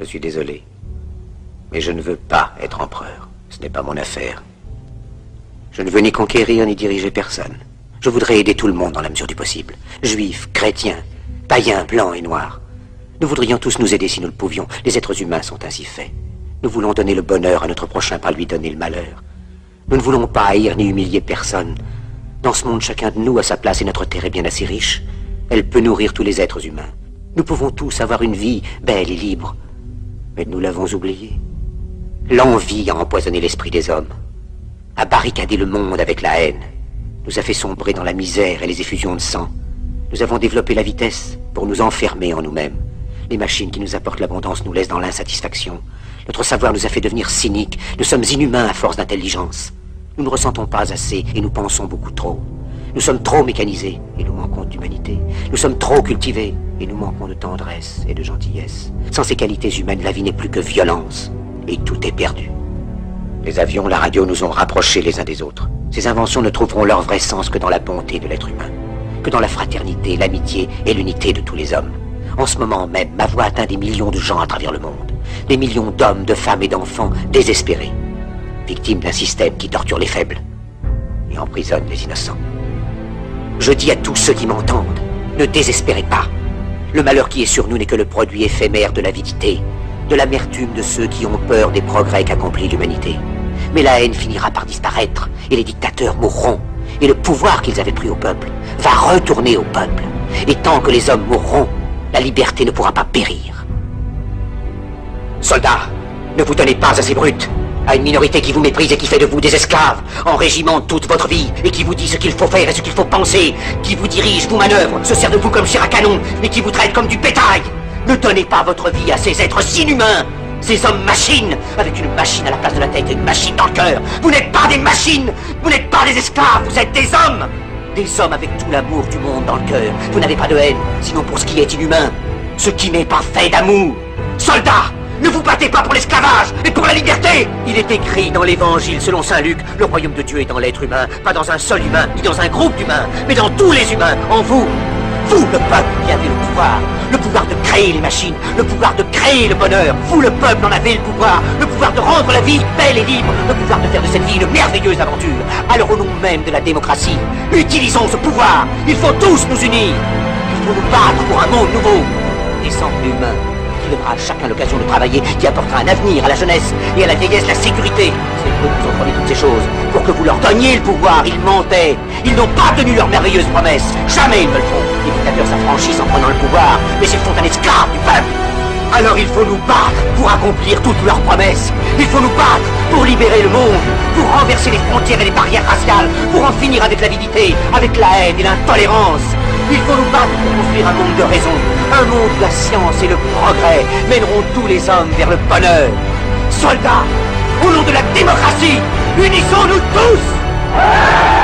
Je suis désolé. Mais je ne veux pas être empereur. Ce n'est pas mon affaire. Je ne veux ni conquérir ni diriger personne. Je voudrais aider tout le monde dans la mesure du possible. Juifs, chrétiens, païens, blancs et noirs. Nous voudrions tous nous aider si nous le pouvions. Les êtres humains sont ainsi faits. Nous voulons donner le bonheur à notre prochain, pas lui donner le malheur. Nous ne voulons pas haïr ni humilier personne. Dans ce monde, chacun de nous a sa place et notre terre est bien assez riche. Elle peut nourrir tous les êtres humains. Nous pouvons tous avoir une vie belle et libre. Mais nous l'avons oublié. L'envie a empoisonné l'esprit des hommes, a barricadé le monde avec la haine, nous a fait sombrer dans la misère et les effusions de sang. Nous avons développé la vitesse pour nous enfermer en nous-mêmes. Les machines qui nous apportent l'abondance nous laissent dans l'insatisfaction. Notre savoir nous a fait devenir cyniques. Nous sommes inhumains à force d'intelligence. Nous ne ressentons pas assez et nous pensons beaucoup trop. Nous sommes trop mécanisés et nous manquons d'humanité. Nous sommes trop cultivés et nous manquons de tendresse et de gentillesse. Sans ces qualités humaines, la vie n'est plus que violence. Et tout est perdu. Les avions, la radio nous ont rapprochés les uns des autres. Ces inventions ne trouveront leur vrai sens que dans la bonté de l'être humain, que dans la fraternité, l'amitié et l'unité de tous les hommes. En ce moment même, ma voix atteint des millions de gens à travers le monde. Des millions d'hommes, de femmes et d'enfants désespérés, victimes d'un système qui torture les faibles et emprisonne les innocents. Je dis à tous ceux qui m'entendent, ne désespérez pas. Le malheur qui est sur nous n'est que le produit éphémère de l'avidité, de l'amertume de ceux qui ont peur des progrès qu'accomplit l'humanité. Mais la haine finira par disparaître, et les dictateurs mourront, et le pouvoir qu'ils avaient pris au peuple va retourner au peuple. Et tant que les hommes mourront, la liberté ne pourra pas périr. Soldats, ne vous donnez pas à ces brutes, à une minorité qui vous méprise et qui fait de vous des esclaves, en régiment toute votre vie, et qui vous dit ce qu'il faut faire et ce qu'il faut penser, qui vous dirige, vous manœuvre, se sert de vous comme chair à canon, et qui vous traite comme du bétail. Ne donnez pas votre vie à ces êtres inhumains, ces hommes-machines, avec une machine à la place de la tête et une machine dans le cœur. Vous n'êtes pas des machines, vous n'êtes pas des esclaves, vous êtes des hommes. Des hommes avec tout l'amour du monde dans le cœur. Vous n'avez pas de haine, sinon pour ce qui est inhumain, ce qui n'est pas fait d'amour. Soldats, ne vous battez pas pour l'esclavage, mais pour la liberté. Il est écrit dans l'évangile selon saint Luc, le royaume de Dieu est dans l'être humain, pas dans un seul humain, ni dans un groupe d'humains, mais dans tous les humains, en vous. Vous, le peuple, qui avez le pouvoir de créer les machines, le pouvoir de créer le bonheur. Vous, le peuple, en avez le pouvoir de rendre la vie belle et libre, le pouvoir de faire de cette vie une merveilleuse aventure. Alors, au nom même de la démocratie, utilisons ce pouvoir. Il faut tous nous unir. Il faut nous battre pour un monde nouveau, décent et humain, qui donnera à chacun l'occasion de travailler, qui apportera un avenir à la jeunesse et à la vieillesse la sécurité. C'est eux qui ont promis toutes ces choses. Pour que vous leur donniez le pouvoir, ils mentaient. Ils n'ont pas tenu leurs merveilleuses promesses. Jamais ils ne le font. Les dictateurs s'affranchissent en prenant le pouvoir, mais ils font un esclave du peuple. Alors il faut nous battre pour accomplir toutes leurs promesses. Il faut nous battre pour libérer le monde, pour renverser les frontières et les barrières raciales, pour en finir avec l'avidité, avec la haine et l'intolérance. Il faut nous battre pour construire un monde de raison, un monde où la science et le progrès mèneront tous les hommes vers le bonheur. Soldats, au nom de la démocratie, unissons-nous tous!